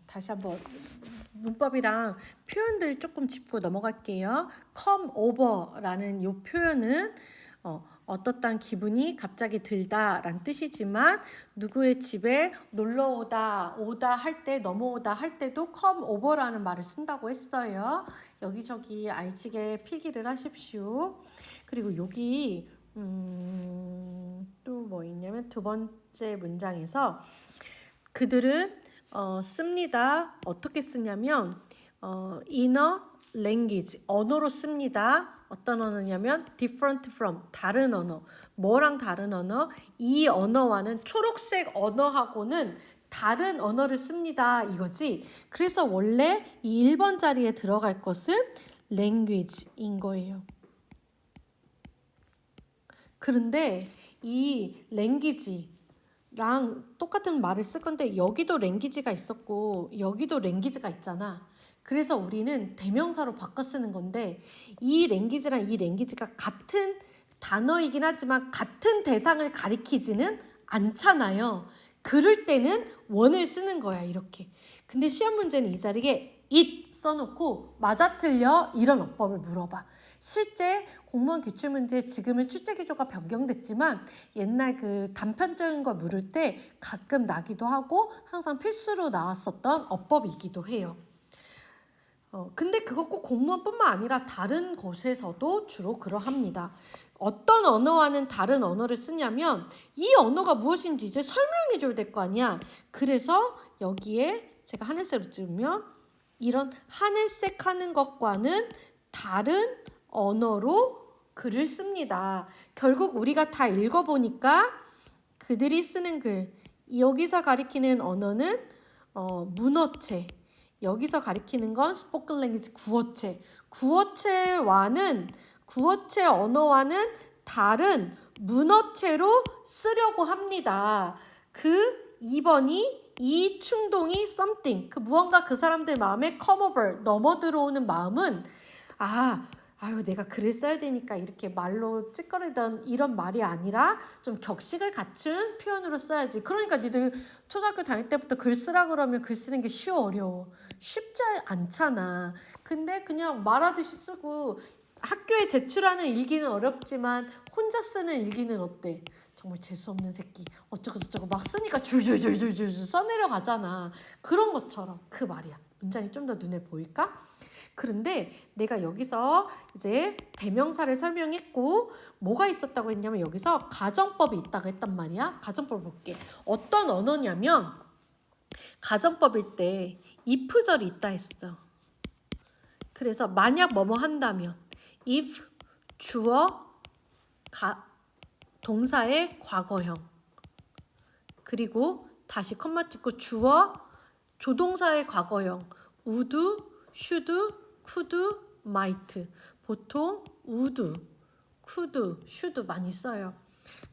다시 한번 문법이랑 표현들 조금 짚고 넘어갈게요. come over라는 이 표현은 어떻단 기분이 갑자기 들다라는 뜻이지만 누구의 집에 놀러 오다 할 때, 넘어오다 할 때도 come over라는 말을 쓴다고 했어요. 여기저기 알지게 필기를 하십시오. 그리고 여기 또 뭐 있냐면 두 번째 문장에서 그들은 씁니다. 어떻게 쓰냐면 in a language, 언어로 씁니다. 어떤 언어냐면 different from, 다른 언어. 뭐랑 다른 언어? 이 언어와는 초록색 언어하고는 다른 언어를 씁니다. 이거지. 그래서 원래 이 1번 자리에 들어갈 것은 language인 거예요. 그런데 이 language랑 똑같은 말을 쓸 건데 여기도 랭귀지가 있었고 여기도 랭귀지가 있잖아. 그래서 우리는 대명사로 바꿔 쓰는 건데 이 랭귀지랑 이 랭귀지가 같은 단어이긴 하지만 같은 대상을 가리키지는 않잖아요. 그럴 때는 원을 쓰는 거야 이렇게. 근데 시험 문제는 이 자리에 it 써놓고 맞아 틀려 이런 어법을 물어봐. 실제 공무원 기출문제 지금은 출제기조가 변경됐지만 옛날 그 단편적인 거 물을 때 가끔 나기도 하고 항상 필수로 나왔었던 어법이기도 해요. 근데 그거 꼭 공무원뿐만 아니라 다른 곳에서도 주로 그러합니다. 어떤 언어와는 다른 언어를 쓰냐면 이 언어가 무엇인지 이제 설명해 줘야 될 거 아니야. 그래서 여기에 제가 하늘색으로 찍으면 이런 하늘색 하는 것과는 다른 언어로 글을 씁니다. 결국 우리가 다 읽어보니까 그들이 쓰는 글, 여기서 가리키는 언어는 문어체, 여기서 가리키는 건 스포큰 랭귀지 구어체. 구어체 언어와는 다른 문어체로 쓰려고 합니다. 그 2번이 이 충동이 something, 그 무언가 그 사람들 마음에 come over, 넘어 들어오는 마음은 아유 내가 글을 써야 되니까 이렇게 말로 찌꺼리던 이런 말이 아니라 좀 격식을 갖춘 표현으로 써야지. 그러니까 니들 초등학교 다닐 때부터 글 쓰라 그러면 글 쓰는 게 쉬워 어려워? 쉽지 않잖아. 근데 그냥 말하듯이 쓰고 학교에 제출하는 일기는 어렵지만 혼자 쓰는 일기는 어때? 정말 재수없는 새끼 어쩌고 저쩌고 막 쓰니까 줄줄줄줄줄 써내려가잖아. 그런 것처럼 그 말이야. 문장이 좀 더 눈에 보일까? 그런데 내가 여기서 이제 대명사를 설명했고 뭐가 있었다고 했냐면 여기서 가정법이 있다고 했단 말이야. 가정법 볼게. 어떤 언어냐면 가정법일 때 if절이 있다 했어. 그래서 만약 뭐뭐 한다면 if 주어 동사의 과거형 그리고 다시 컴마 찍고 주어 조동사의 과거형 would, should, could, might. 보통 would, could, should 많이 써요.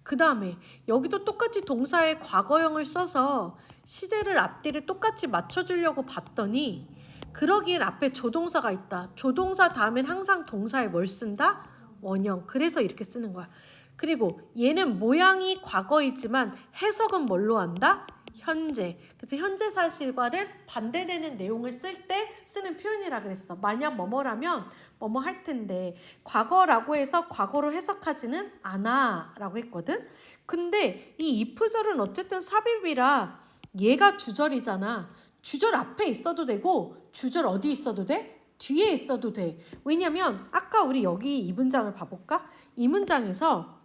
그 다음에 여기도 똑같이 동사의 과거형을 써서 시제를 앞뒤를 똑같이 맞춰주려고 봤더니 그러기엔 앞에 조동사가 있다. 조동사 다음엔 항상 동사에 뭘 쓴다? 원형. 그래서 이렇게 쓰는 거야. 그리고 얘는 모양이 과거이지만 해석은 뭘로 한다? 현재. 그래서 현재 사실과는 반대되는 내용을 쓸 때 쓰는 표현이라 그랬어. 만약 뭐뭐라면 뭐뭐 할 텐데 과거라고 해서 과거로 해석하지는 않아 라고 했거든. 근데 이 if절은 어쨌든 삽입이라 얘가 주절이잖아. 주절 앞에 있어도 되고 주절 어디 있어도 돼? 뒤에 있어도 돼. 왜냐면 아까 우리 여기 이 문장을 봐볼까? 이 문장에서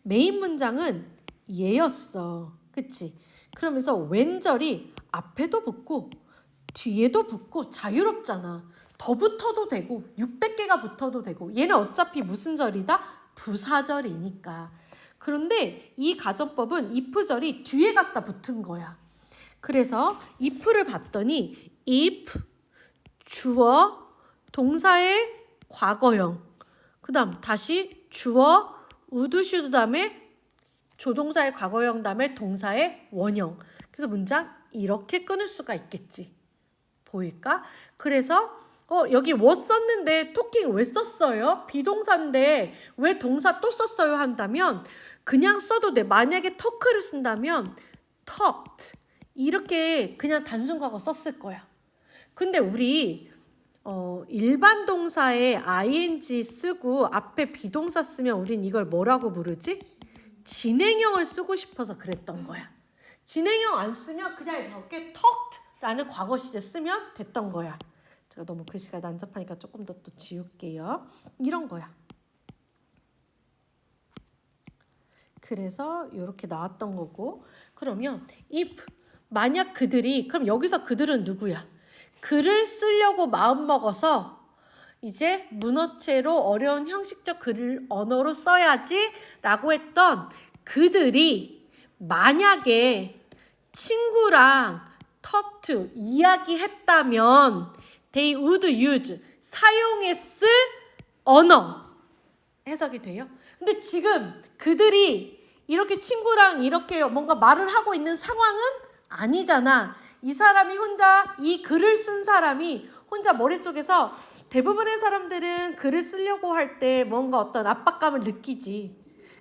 메인 문장은 얘였어. 그치? 그러면서 왼절이 앞에도 붙고 뒤에도 붙고 자유롭잖아. 더 붙어도 되고 600개가 붙어도 되고 얘는 어차피 무슨 절이다? 부사절이니까. 그런데 이 가정법은 if절이 뒤에 갖다 붙은 거야. 그래서 if를 봤더니 if 주어 동사의 과거형 그 다음 다시 주어 would, should 다음에 조동사의 과거형 다음에 동사의 원형. 그래서 문장 이렇게 끊을 수가 있겠지. 보일까? 그래서 여기 was 썼는데 토킹 왜 썼어요? 비동사인데 왜 동사 또 썼어요? 한다면 그냥 써도 돼. 만약에 talk를 쓴다면 talked 이렇게 그냥 단순 과거 썼을 거야. 근데 우리 일반 동사에 ing 쓰고 앞에 비동사 쓰면 우린 이걸 뭐라고 부르지? 진행형을 쓰고 싶어서 그랬던 거야. 진행형 안 쓰면 그냥 이렇게 talked라는 과거 시제 쓰면 됐던 거야. 제가 너무 글씨가 난잡하니까 조금 더 또 지울게요. 이런 거야. 그래서 이렇게 나왔던 거고, 그러면 if 만약 그들이, 그럼 여기서 그들은 누구야? 글을 쓰려고 마음먹어서 이제 문어체로 어려운 형식적 글을 언어로 써야지 라고 했던 그들이 만약에 친구랑 talk to 이야기했다면 they would use 사용했을 언어 해석이 돼요. 근데 지금 그들이 이렇게 친구랑 이렇게 뭔가 말을 하고 있는 상황은 아니잖아. 이 사람이 혼자, 이 글을 쓴 사람이 혼자 머릿속에서, 대부분의 사람들은 글을 쓰려고 할 때 뭔가 어떤 압박감을 느끼지.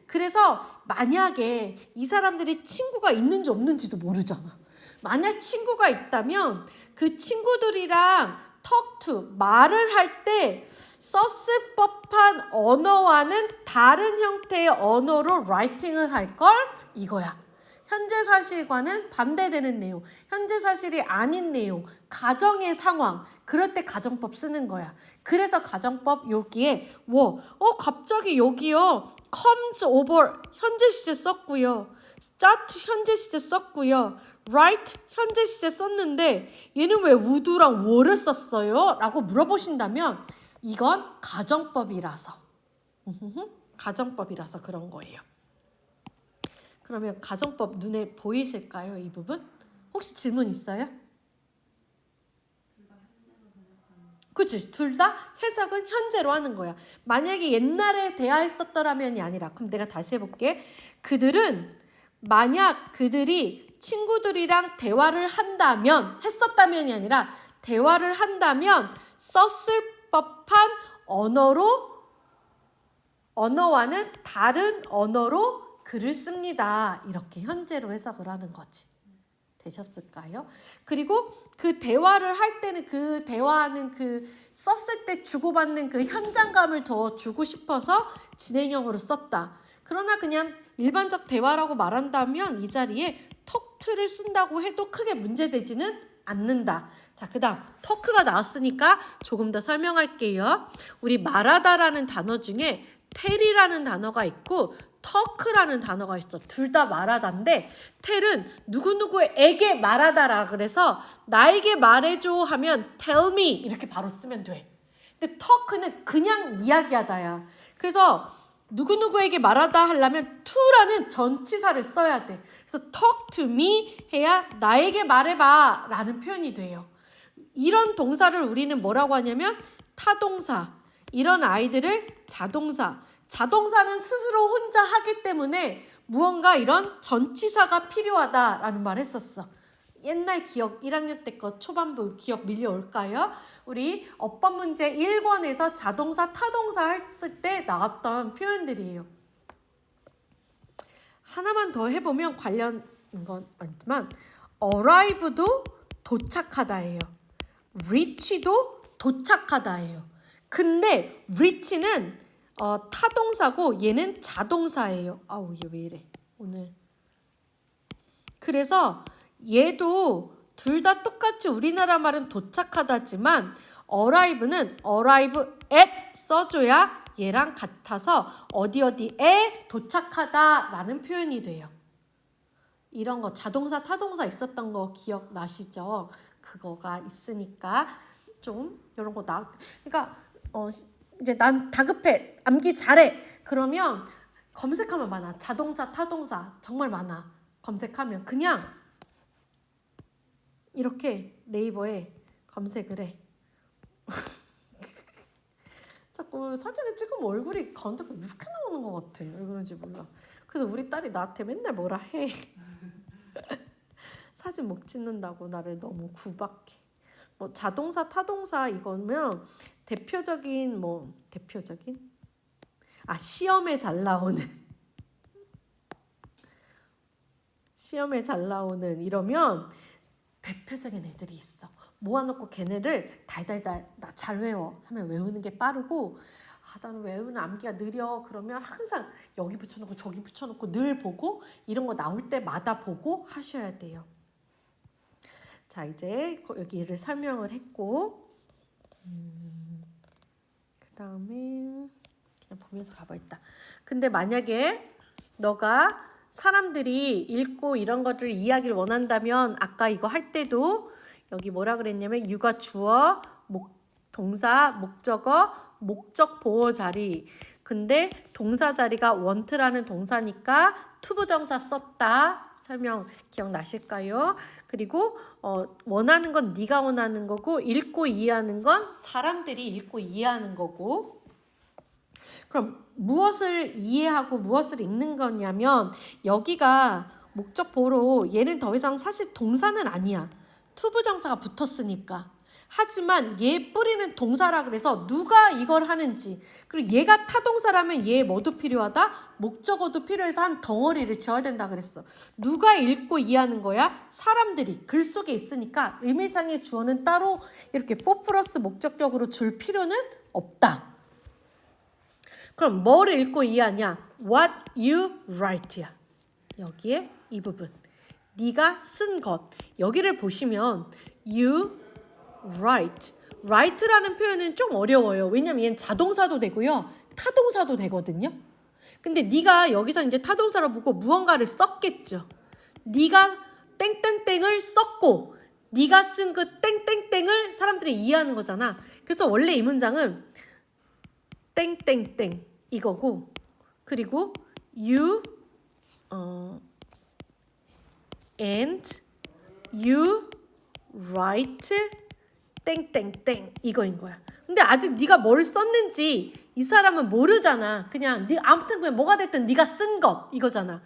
그래서 만약에 이 사람들이 친구가 있는지 없는지도 모르잖아. 만약 친구가 있다면 그 친구들이랑 talk to, 말을 할 때 썼을 법한 언어와는 다른 형태의 언어로 writing을 할 걸 이거야. 현재 사실과는 반대되는 내용, 현재 사실이 아닌 내용, 가정의 상황, 그럴 때 가정법 쓰는 거야. 그래서 가정법 여기에 갑자기 여기요 comes over 현재 시제 썼고요, start 현재 시제 썼고요, write 현재 시제 썼는데 얘는 왜 would랑 were를 썼어요? 라고 물어보신다면 이건 가정법이라서 가정법이라서 그런 거예요. 그러면 가정법 눈에 보이실까요? 이 부분? 혹시 질문 있어요? 그치? 둘 다 해석은 현재로 하는 거야. 만약에 옛날에 대화했었더라면이 아니라, 그럼 내가 다시 해볼게. 그들은 만약 그들이 친구들이랑 대화를 한다면, 했었다면이 아니라 대화를 한다면 썼을 법한 언어와는 다른 언어로 글을 씁니다. 이렇게 현재로 해석을 하는 거지. 되셨을까요? 그리고 그 대화를 할 때는 그 대화하는 그 썼을 때 주고받는 그 현장감을 더 주고 싶어서 진행형으로 썼다. 그러나 그냥 일반적 대화라고 말한다면 이 자리에 턱트를 쓴다고 해도 크게 문제되지는 않는다. 자, 그 다음 터크가 나왔으니까 조금 더 설명할게요. 우리 말하다라는 단어 중에 텔이라는 단어가 있고 터크라는 단어가 있어. 둘 다 말하다인데 텔은 누구누구에게 말하다라 그래서 나에게 말해줘 하면 tell me 이렇게 바로 쓰면 돼. 근데 터크는 그냥 이야기하다야. 그래서 누구누구에게 말하다 하려면 to라는 전치사를 써야 돼. 그래서 talk to me 해야 나에게 말해봐 라는 표현이 돼요. 이런 동사를 우리는 뭐라고 하냐면 타동사, 이런 아이들을 자동사. 자동사는 스스로 혼자 하기 때문에 무언가 이런 전치사가 필요하다라는 말 했었어. 옛날 기억 1학년 때 거 초반부 기억 밀려올까요? 우리 어법 문제 1권에서 자동사 타동사 했을 때 나왔던 표현들이에요. 하나만 더 해보면 관련인 건 아니지만 arrive도 도착하다예요. reach도 도착하다예요. 근데 reach는 타동사고 얘는 자동사예요. 아우 얘 왜 이래 오늘. 그래서 얘도 둘 다 똑같이 우리나라 말은 도착하다지만 arrive는 arrive at 써줘야 얘랑 같아서 어디에 도착하다라는 표현이 돼요. 이런 거 자동사 타동사 있었던 거 기억나시죠? 그거가 있으니까 좀 이런 거 그러니까 이제 난 다급해, 암기 잘해. 그러면 검색하면 많아. 자동사, 타동사 정말 많아. 검색하면 그냥 이렇게 네이버에 검색을 해. 자꾸 사진을 찍으면 얼굴이 가운데가 이렇게 나오는 것 같아. 왜 그런지 몰라. 그래서 우리 딸이 나한테 맨날 뭐라 해. 사진 못 찍는다고 나를 너무 구박해. 뭐 자동사, 타동사 이거면 대표적인 시험에 잘 나오는 이러면 대표적인 애들이 있어. 모아놓고 걔네를 달달달 나 잘 외워 하면 외우는 게 빠르고, 나는 외우는 암기가 느려 그러면 항상 여기 붙여놓고 저기 붙여놓고 늘 보고, 이런 거 나올 때마다 보고 하셔야 돼요. 자, 이제 여기를 설명을 했고, 그 다음에 그냥 보면서 가봐야겠다. 근데 만약에 너가 사람들이 읽고 이런 것들을 이야기를 원한다면, 아까 이거 할 때도 여기 뭐라 그랬냐면 유가 주어, 동사, 목적어, 목적 보호 자리. 근데 동사 자리가 want라는 동사니까 투부정사 썼다. 설명 기억나실까요? 그리고 원하는 건 네가 원하는 거고, 읽고 이해하는 건 사람들이 읽고 이해하는 거고. 그럼 무엇을 이해하고 무엇을 읽는 거냐면, 여기가 목적 보호로 얘는 더 이상 사실 동사는 아니야. 투부정사가 붙었으니까. 하지만 얘 뿌리는 동사라 그래서 누가 이걸 하는지, 그리고 얘가 타동사라면 얘 뭐도 필요하다? 목적어도 필요해서 한 덩어리를 지어야 된다 그랬어. 누가 읽고 이해하는 거야? 사람들이. 글 속에 있으니까 의미상의 주어는 따로 이렇게 for 플러스 목적격으로 줄 필요는 없다. 그럼 뭐를 읽고 이해하냐? What you write야. 여기에 이 부분. 네가 쓴 것. 여기를 보시면 you write. write라는 표현은 좀 어려워요. 왜냐면 얘는 자동사도 되고요. 타동사도 되거든요. 근데 네가 여기서 이제 타동사를 보고 무언가를 썼겠죠. 네가 땡땡땡을 썼고, 네가 쓴 그 땡땡땡을 사람들이 이해하는 거잖아. 그래서 원래 이 문장은 땡땡땡 이거고, 그리고 you and you write 땡땡땡 이거인 거야. 근데 아직 네가 뭘 썼는지 이 사람은 모르잖아. 그냥 아무튼 그냥 뭐가 됐든 네가 쓴 것 이거잖아.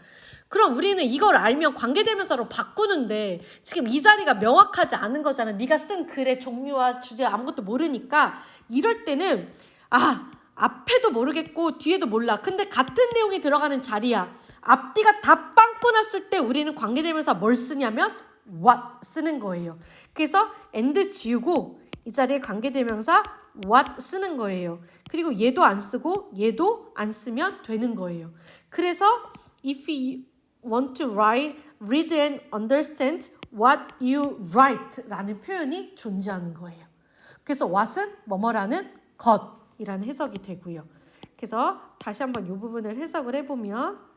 그럼 우리는 이걸 알면 관계대명사로 바꾸는데 지금 이 자리가 명확하지 않은 거잖아. 네가 쓴 글의 종류와 주제 아무것도 모르니까, 이럴 때는 앞에도 모르겠고 뒤에도 몰라. 근데 같은 내용이 들어가는 자리야. 앞뒤가 다 빵꾸 났을 때 우리는 관계대명사 뭘 쓰냐면 what 쓰는 거예요. 그래서 and 지우고 이 자리에 관계대명사 what 쓰는 거예요. 그리고 얘도 안 쓰고 얘도 안 쓰면 되는 거예요. 그래서 if you want to read and understand what you write 라는 표현이 존재하는 거예요. 그래서 what은 뭐뭐라는 것이라는 해석이 되고요. 그래서 다시 한번 이 부분을 해석을 해보면,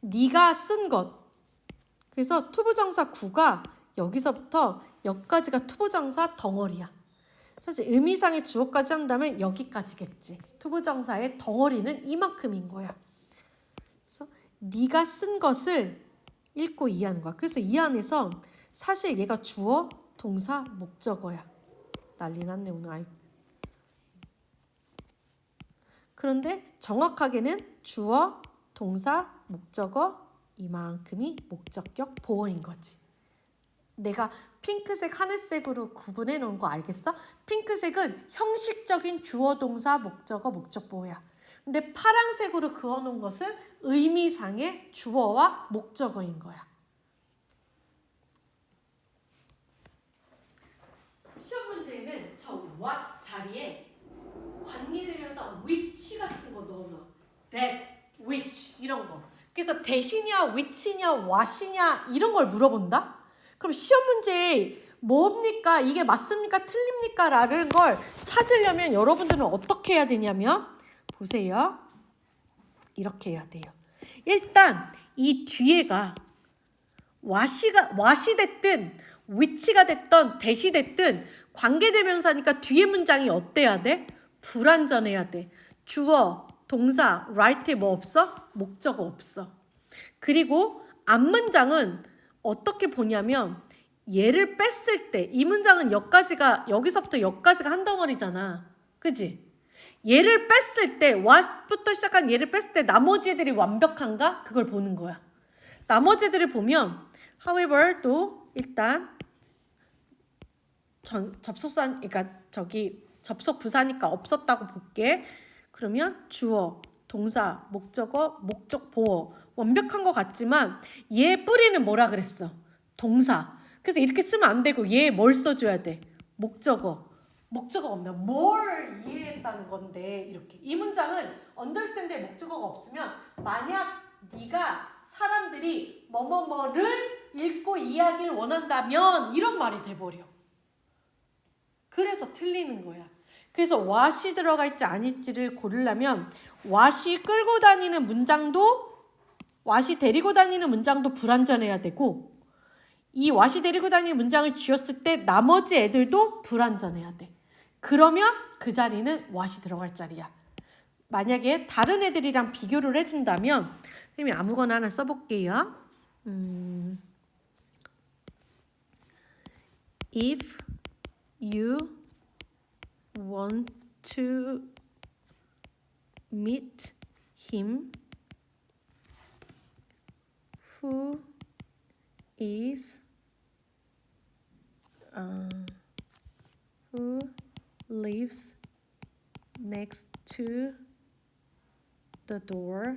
네가 쓴 것. 그래서 투부정사 구가 여기서부터 여기까지가 투부정사 덩어리야. 사실 의미상의 주어까지 한다면 여기까지겠지. 투부정사의 덩어리는 이만큼인 거야. 그래서 네가 쓴 것을 읽고 이해하는 거야. 그래서 이 안에서 사실 얘가 주어, 동사, 목적어야. 난리 났네 오늘. 그런데 정확하게는 주어, 동사, 목적어 이만큼이 목적격 보어인 거지. 내가 핑크색, 하늘색으로 구분해 놓은 거 알겠어? 핑크색은 형식적인 주어, 동사, 목적어, 목적 보어야. 근데 파란색으로 그어 놓은 것은 의미상의 주어와 목적어인 거야. 시험 문제는 저 what 자리에 관계대명사 which 같은 거 넣어놔. that, which 이런 거. 그래서 대시냐, which냐, what이냐 이런 걸 물어본다? 그럼 시험 문제에 뭡니까? 이게 맞습니까? 틀립니까? 라는 걸 찾으려면 여러분들은 어떻게 해야 되냐면, 보세요. 이렇게 해야 돼요. 일단 이 뒤에가 what이 됐든 which가 됐든 대시 됐든 관계대명사니까 뒤에 문장이 어때야 돼? 불완전해야 돼. 주어, 동사, write에 뭐 없어? 목적어 없어. 그리고 앞문장은 어떻게 보냐면, 얘를 뺐을 때 이 문장은 여기서부터 여기까지가 한 덩어리잖아. 그지? 얘를 뺐을 때 what부터 시작한 얘를 뺐을 때 나머지 애들이 완벽한가? 그걸 보는 거야. 나머지 애들을 보면 however 도 일단 접속사, 그러니까 접속 부사니까 없었다고 볼게. 그러면 주어, 동사, 목적어, 목적 보어 완벽한 것 같지만 얘 뿌리는 뭐라 그랬어? 동사. 그래서 이렇게 쓰면 안 되고 얘 뭘 써줘야 돼? 목적어. 목적어가 없면 뭘 이해했다는 건데 이렇게. 이 문장은 understand의 목적어가 없으면 만약 네가 사람들이 뭐뭐뭐를 읽고 이해하길 원한다면 이런 말이 돼버려. 그래서 틀리는 거야. 그래서 what이 들어가 있지 아닐지를 고르려면 what이 끌고 다니는 문장도 what이 데리고 다니는 문장도 불완전해야 되고 이 what이 데리고 다니는 문장을 쥐었을 때 나머지 애들도 불완전해야 돼. 그러면 그 자리는 what이 들어갈 자리야. 만약에 다른 애들이랑 비교를 해준다면 선생님이 아무거나 하나 써볼게요. If you want to meet him who is who lives next to the door.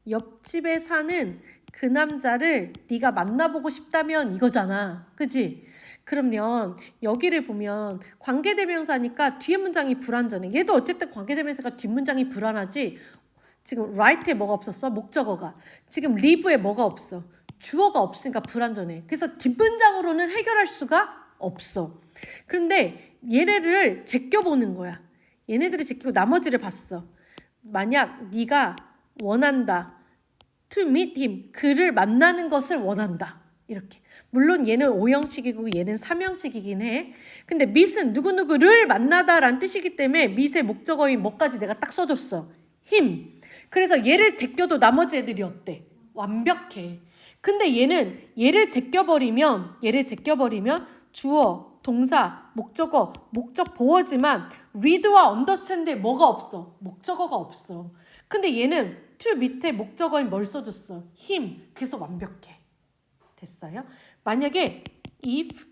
옆집에 사는 그 남자를 네가 만나보고 싶다면 이거잖아. 그지? 그러면 여기를 보면 관계대명사니까 뒤에 문장이 불완전해. 얘도 어쨌든 관계대명사가 뒷문장이 불안하지. 지금 right에 뭐가 없었어? 목적어가. 지금 live에 뭐가 없어? 주어가 없으니까 불완전해. 그래서 뒷문장으로는 해결할 수가 없어. 그런데 얘네를 제껴보는 거야. 얘네들을 제끼고 나머지를 봤어. 만약 네가 원한다. to meet him. 그를 만나는 것을 원한다. 이렇게. 물론 얘는 5형식이고 얘는 3형식이긴 해. 근데 meet은 누구누구를 만나다라는 뜻이기 때문에 meet의 목적어인 뭐까지 내가 딱 써줬어. him. 그래서 얘를 제껴도 나머지 애들이 어때? 완벽해. 근데 얘를 제껴버리면 주어, 동사, 목적어, 목적 보어지만 read와 understand에 뭐가 없어? 목적어가 없어. 근데 얘는 to 밑에 목적어인 뭘 써줬어? him. 그래서 완벽해. 됐어요? 만약에 if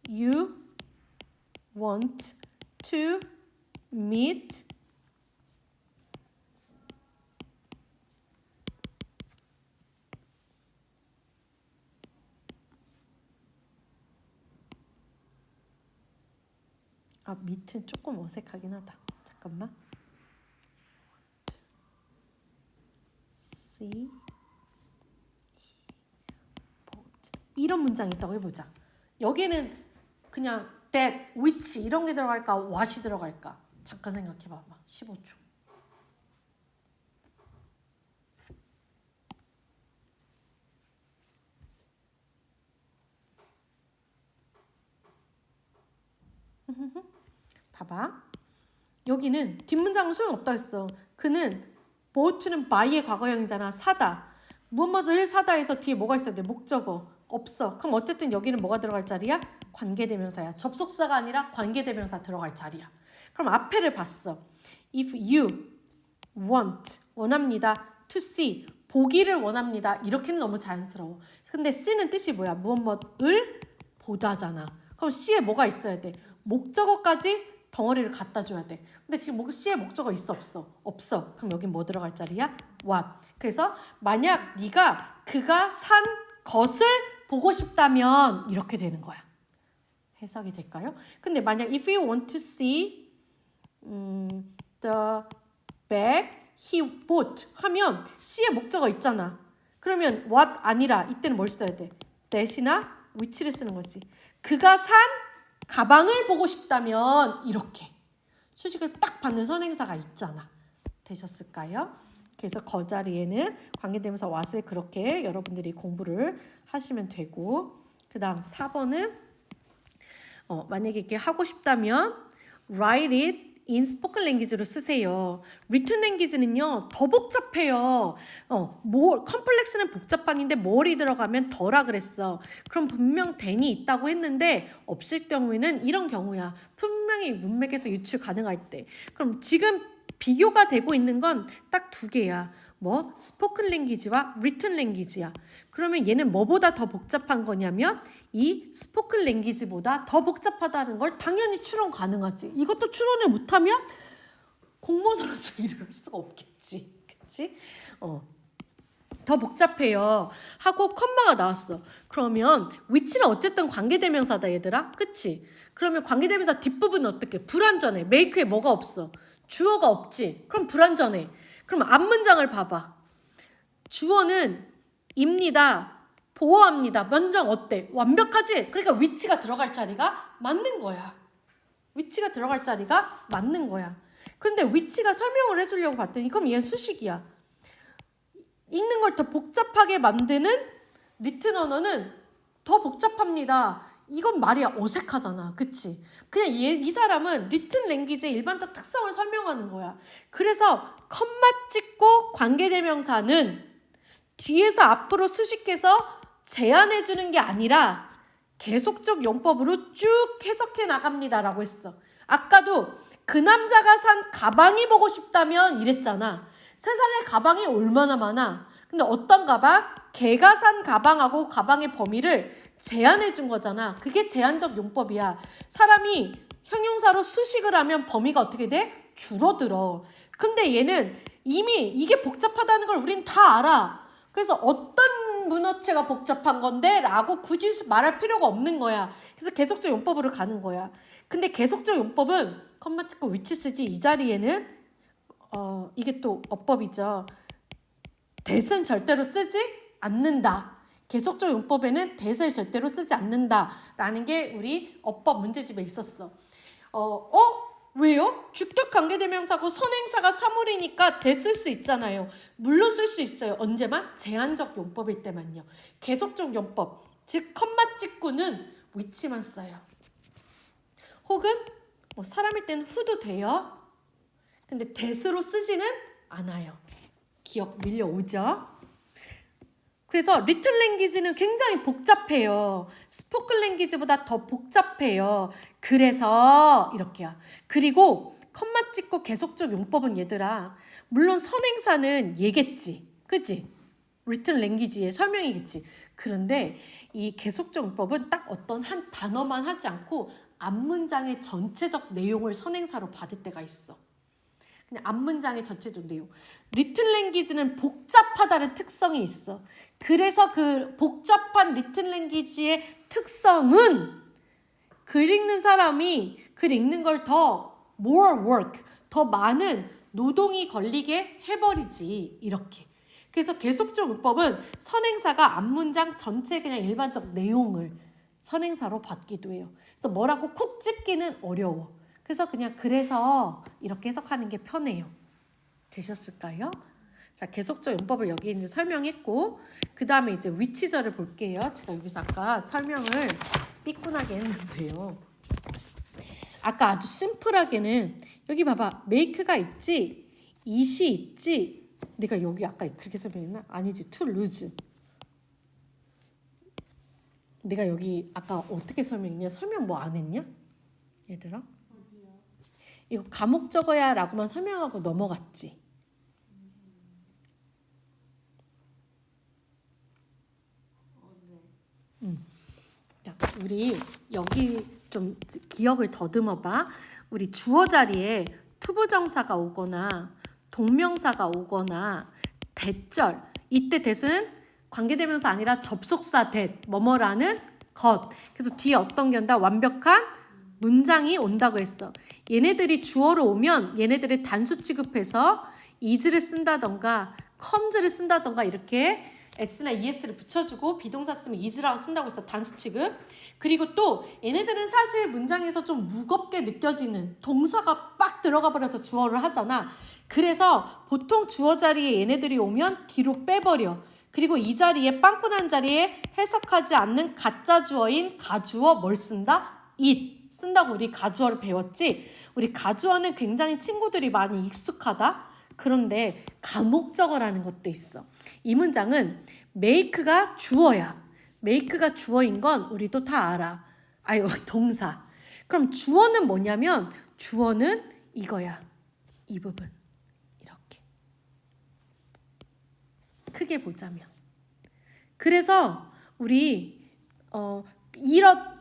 you want to meet meet는 조금 어색하긴 하다. 잠깐만. see 이런 문장이 있다고 해보자. 여기는 그냥 that, which 이런 게 들어갈까? what이 들어갈까? 잠깐 생각해봐봐. 15초. 봐봐. 여기는 뒷문장은 소용없다 했어. 그는 boat는 by의 과거형이잖아. 사다. 무엇을 사다 해서 뒤에 뭐가 있어야 돼? 목적어. 없어. 그럼 어쨌든 여기는 뭐가 들어갈 자리야? 관계대명사야. 접속사가 아니라 관계대명사 들어갈 자리야. 그럼 앞에를 봤어. If you want, 원합니다. To see, 보기를 원합니다. 이렇게는 너무 자연스러워. 근데 see는 뜻이 뭐야? 무엇을 보다잖아. 그럼 see에 뭐가 있어야 돼? 목적어까지 덩어리를 갖다 줘야 돼. 근데 지금 C의 목적어 있어 없어? 없어. 그럼 여기 뭐 들어갈 자리야? what. 그래서 만약 네가 그가 산 것을 보고 싶다면 이렇게 되는 거야. 해석이 될까요? 근데 만약 if you want to see the bag he bought 하면 C의 목적어 있잖아. 그러면 what 아니라 이때는 뭘 써야 돼? that이나 which를 쓰는 거지. 그가 산 가방을 보고 싶다면 이렇게 수식을 딱 받는 선행사가 있잖아. 되셨을까요? 그래서 그 자리에는 관계대명사 what을 그렇게 여러분들이 공부를 하시면 되고, 그 다음 4번은 만약에 이렇게 하고 싶다면 write it in spoken language로 쓰세요. written language는요 더 복잡해요. 컴플렉스는 복잡한데 뭘이 들어가면 더라 그랬어. 그럼 분명 then이 있다고 했는데 없을 경우에는 이런 경우야. 분명히 문맥에서 유출 가능할 때. 그럼 지금 비교가 되고 있는 건 딱 두 개야. 뭐 spoken language와 written language야. 그러면 얘는 뭐보다 더 복잡한 거냐면 이 스포큰 랭귀지보다 더 복잡하다는 걸 당연히 추론 가능하지. 이것도 추론을 못하면 공무원으로서 일을 할 수가 없겠지. 그치? 더 복잡해요 하고 컴마가 나왔어. 그러면 which는 어쨌든 관계대명사다 얘들아. 그치? 그러면 관계대명사 뒷부분은 어떻게? 불완전해. make에 뭐가 없어? 주어가 없지. 그럼 불완전해. 그럼 앞문장을 봐봐. 주어는 입니다. 보호합니다. 문장 어때? 완벽하지? 그러니까 which가 들어갈 자리가 맞는 거야. which가 들어갈 자리가 맞는 거야. 그런데 which가 설명을 해주려고 봤더니 그럼 얘는 수식이야. 읽는 걸 더 복잡하게 만드는 리튼 언어는 더 복잡합니다. 이건 말이 어색하잖아. 그치? 그냥 이 사람은 리튼 랭귀지의 일반적 특성을 설명하는 거야. 그래서 컴마 찍고 관계대명사는 뒤에서 앞으로 수식해서 제안해주는 게 아니라 계속적 용법으로 쭉 해석해 나갑니다라고 했어. 아까도 그 남자가 산 가방이 보고 싶다면 이랬잖아. 세상에 가방이 얼마나 많아. 근데 어떤 가방? 걔가 산 가방하고 가방의 범위를 제한해 준 거잖아. 그게 제한적 용법이야. 사람이 형용사로 수식을 하면 범위가 어떻게 돼? 줄어들어. 근데 얘는 이미 이게 복잡하다는 걸 우린 다 알아. 그래서 어떤 문어체가 복잡한 건데? 라고 굳이 말할 필요가 없는 거야. 그래서 계속적 용법으로 가는 거야. 근데 계속적 용법은 컴마 찍고 which 쓰지. 이 자리에는 이게 또 어법이죠. that은 절대로 쓰지 않는다. 계속적 용법에는 that을 절대로 쓰지 않는다라는 게 우리 어법 문제집에 있었어. 왜요? 주격 관계대명사고 선행사가 사물이니까 that 쓸 수 있잖아요. 물론 쓸 수 있어요. 언제만? 제한적 용법일 때만요. 계속적 용법, 즉 컴마 찍고는 which만 써요. 혹은 사람일 때는 who도 돼요. 근데 that으로 쓰지는 않아요. 기억 밀려오죠? 그래서 리틀 랭귀지는 굉장히 복잡해요. 스포큰 랭귀지보다 더 복잡해요. 그래서 이렇게야. 그리고 컴마 찍고 계속적 용법은 얘들아, 물론 선행사는 얘겠지. 그치? 리틀 랭귀지의 설명이겠지. 그런데 이 계속적 용법은 딱 어떤 한 단어만 하지 않고 앞문장의 전체적 내용을 선행사로 받을 때가 있어. 그냥 앞문장의 전체적 내용. 리틀 랭귀지는 복잡하다는 특성이 있어. 그래서 그 복잡한 리틀 랭귀지의 특성은 글 읽는 사람이 글 읽는 걸 더 more work, 더 많은 노동이 걸리게 해버리지. 이렇게. 그래서 계속적 문법은 선행사가 앞문장 전체 그냥 일반적 내용을 선행사로 받기도 해요. 그래서 뭐라고 콕 집기는 어려워. 그래서 그냥 그래서 이렇게 해석하는 게 편해요. 되셨을까요? 자, 계속적 용법을 여기 이제 설명했고, 그 다음에 이제 위치절을 볼게요. 제가 여기서 아까 설명을 삐꾼하게 했는데요. 아까 아주 심플하게는 여기 봐봐. make가 있지, it이 있지. 내가 여기 아까 그렇게 설명했나? 아니지, to lose. 내가 여기 아까 어떻게 설명했냐? 설명 뭐 안 했냐? 얘들아? 이거 감옥 적어야 라고만 설명하고 넘어갔지. 자, 우리 여기 좀 기억을 더듬어 봐. 우리 주어 자리에 투부정사가 오거나 동명사가 오거나 대절, 이때 that은 관계대명사 아니라 접속사 that, 뭐뭐라는 것. 그래서 뒤에 어떤 게 온다? 완벽한 문장이 온다고 했어. 얘네들이 주어로 오면 얘네들을 단수 취급해서 is를 쓴다던가 comes를 쓴다던가 이렇게 s나 es를 붙여주고 비동사 쓰면 is라고 쓴다고 했어. 단수 취급. 그리고 또 얘네들은 사실 문장에서 좀 무겁게 느껴지는 동사가 빡 들어가 버려서 주어를 하잖아. 그래서 보통 주어 자리에 얘네들이 오면 뒤로 빼버려. 그리고 이 자리에 빵꾸난 자리에 해석하지 않는 가짜 주어인 가주어 뭘 쓴다? it 쓴다고 우리 가주어를 배웠지. 우리 가주어는 굉장히 친구들이 많이 익숙하다. 그런데 가목적어라는 것도 있어. 이 문장은 make가 주어야. make가 주어인 건 우리도 다 알아. 아유, 동사. 그럼 주어는 뭐냐면 주어는 이거야. 이 부분. 이렇게. 크게 보자면. 그래서 우리 이런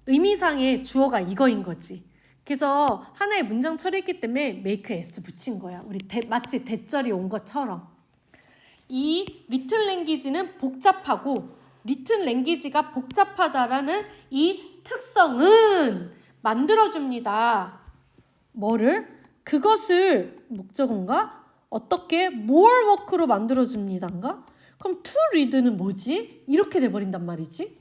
의미상의 주어가 이거인 거지. 그래서 하나의 문장 처리했기 때문에 make s 붙인 거야. 우리 마치 대절이 온 것처럼. 이 리틀 랭귀지는 복잡하고 리틀 랭귀지가 복잡하다라는 이 특성은 만들어줍니다. 뭐를? 그것을 목적어인가? 어떻게? more work로 만들어줍니다인가? 그럼 to read는 뭐지? 이렇게 돼버린단 말이지.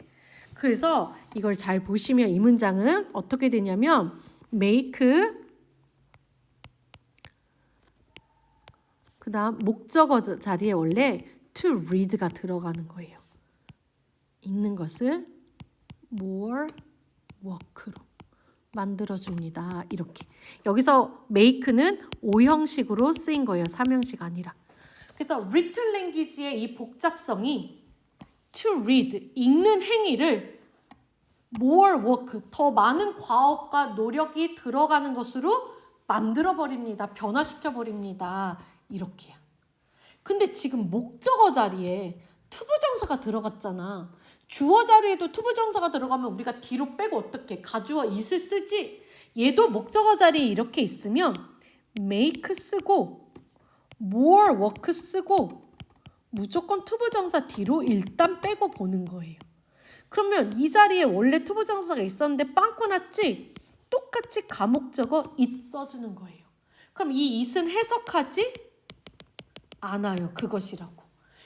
그래서 이걸 잘 보시면 이 문장은 어떻게 되냐면 make 그 다음 목적어 자리에 원래 to read가 들어가는 거예요. 읽는 것을 more work로 만들어줍니다. 이렇게. 여기서 make는 5형식으로 쓰인 거예요. 3형식 아니라. 그래서 written language의 이 복잡성이 to read, 읽는 행위를 more work, 더 많은 과업과 노력이 들어가는 것으로 만들어버립니다. 변화시켜버립니다. 이렇게야. 근데 지금 목적어 자리에 투부정사가 들어갔잖아. 주어 자리에도 투부정사가 들어가면 우리가 뒤로 빼고 어떻게 가주어 it을 쓰지? 얘도 목적어 자리에 이렇게 있으면 make 쓰고 more work 쓰고 무조건 투부정사 뒤로 일단 빼고 보는 거예요. 그러면 이 자리에 원래 투부정사가 있었는데 빵꾸 났지? 똑같이 가목적어 it 써주는 거예요. 그럼 이 it은 해석하지 않아요. 그것이라고.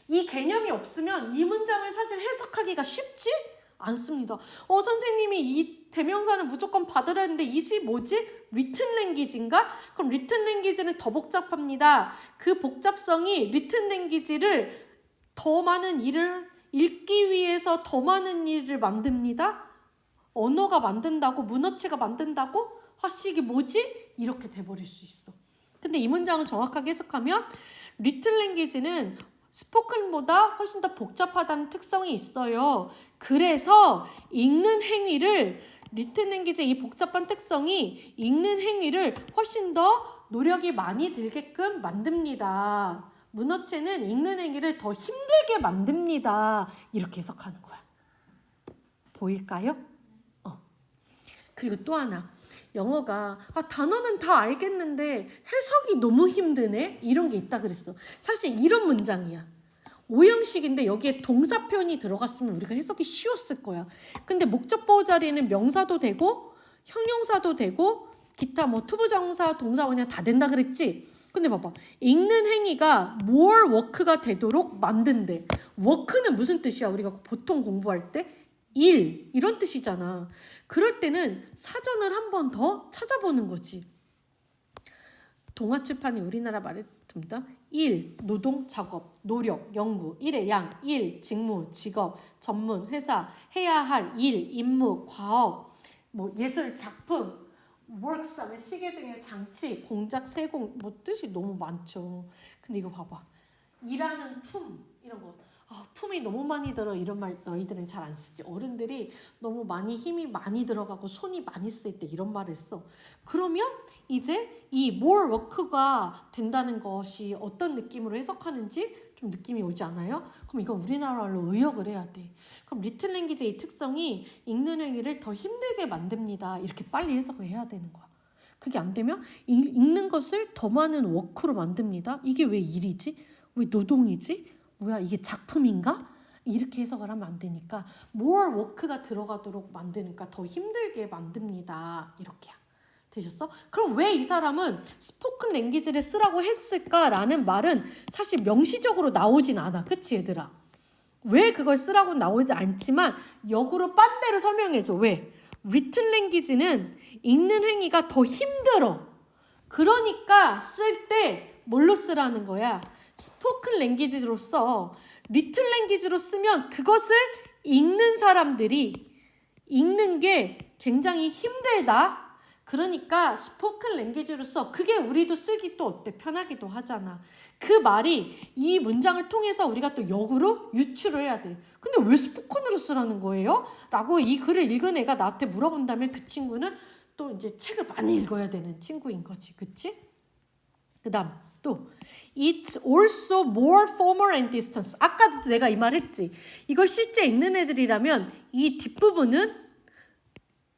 이 개념이 없으면 이 문장을 사실 해석하기가 쉽지 않습니다. 선생님이 이 대명사는 무조건 받으라 했는데 it이 뭐지? written language인가? 그럼 written language는 더 복잡합니다. 그 복잡성이 written language를 더 많은 일을 읽기 위해서 더 많은 일을 만듭니다. 언어가 만든다고? 문어체가 만든다고? 이게 뭐지? 이렇게 돼버릴 수 있어. 근데 이 문장을 정확하게 해석하면 written language는 스포큰보다 훨씬 더 복잡하다는 특성이 있어요. 그래서 읽는 행위를 written language의 이 복잡한 특성이 읽는 행위를 훨씬 더 노력이 많이 들게끔 만듭니다. 문어체는 읽는 행위를 더 힘들게 만듭니다. 이렇게 해석하는 거야. 보일까요? 그리고 또 하나. 영어가 단어는 다 알겠는데 해석이 너무 힘드네? 이런 게 있다 그랬어. 사실 이런 문장이야. 5형식인데 여기에 동사 표현이 들어갔으면 우리가 해석이 쉬웠을 거야. 근데 목적보호 자리에는 명사도 되고 형용사도 되고 기타 투부정사, 동사 원형 다 된다 그랬지? 근데 봐봐. 읽는 행위가 more work가 되도록 만든대. work는 무슨 뜻이야? 우리가 보통 공부할 때? 일 이런 뜻이잖아. 그럴 때는 사전을 한 번 더 찾아보는 거지. 동아출판이 우리나라 말에 듭니다. 일, 노동, 작업, 노력, 연구, 일의 양, 일, 직무, 직업, 전문, 회사, 해야 할 일, 임무, 과업, 예술, 작품, works 하면 시계 등의 장치, 공작, 세공, 뜻이 너무 많죠. 근데 이거 봐봐. 일하는 품 이런 거. 품이 너무 많이 들어 이런 말 너희들은 잘 안 쓰지. 어른들이 너무 많이 힘이 많이 들어가고 손이 많이 쓸 때 이런 말을 써. 그러면 이제 이 more work가 된다는 것이 어떤 느낌으로 해석하는지 좀 느낌이 오지 않아요? 그럼 이건 우리나라로 의역을 해야 돼. 그럼 리틀 랭귀지의 이 특성이 읽는 행위를 더 힘들게 만듭니다. 이렇게 빨리 해석을 해야 되는 거야. 그게 안 되면 읽는 것을 더 많은 워크로 만듭니다. 이게 왜 일이지? 왜 노동이지? 뭐야 이게 작품인가? 이렇게 해석을 하면 안 되니까 more work가 들어가도록 만드니까 더 힘들게 만듭니다. 이렇게야. 되셨어? 그럼 왜 이 사람은 스포큰 랭귀지를 쓰라고 했을까라는 말은 사실 명시적으로 나오진 않아. 그치 얘들아? 왜 그걸 쓰라고 나오지 않지만 역으로 빤대로 설명해줘. 왜? written language는 읽는 행위가 더 힘들어. 그러니까 쓸 때 뭘로 쓰라는 거야? 스포큰 랭귀지로 써. 리틀 랭귀지로 쓰면 그것을 읽는 사람들이 읽는 게 굉장히 힘들다. 그러니까 스포큰 랭귀지로 써. 그게 우리도 쓰기 또 어때? 편하기도 하잖아. 그 말이 이 문장을 통해서 우리가 또 역으로 유추를 해야 돼. 근데 왜 스포큰으로 쓰라는 거예요? 라고 이 글을 읽은 애가 나한테 물어본다면 그 친구는 또 이제 책을 많이 읽어야 되는 친구인 거지. 그치? 그 다음 또 It's also more formal and distant. 아까도 내가 이 말 했지. 이걸 실제 읽는 애들이라면 이 뒷부분은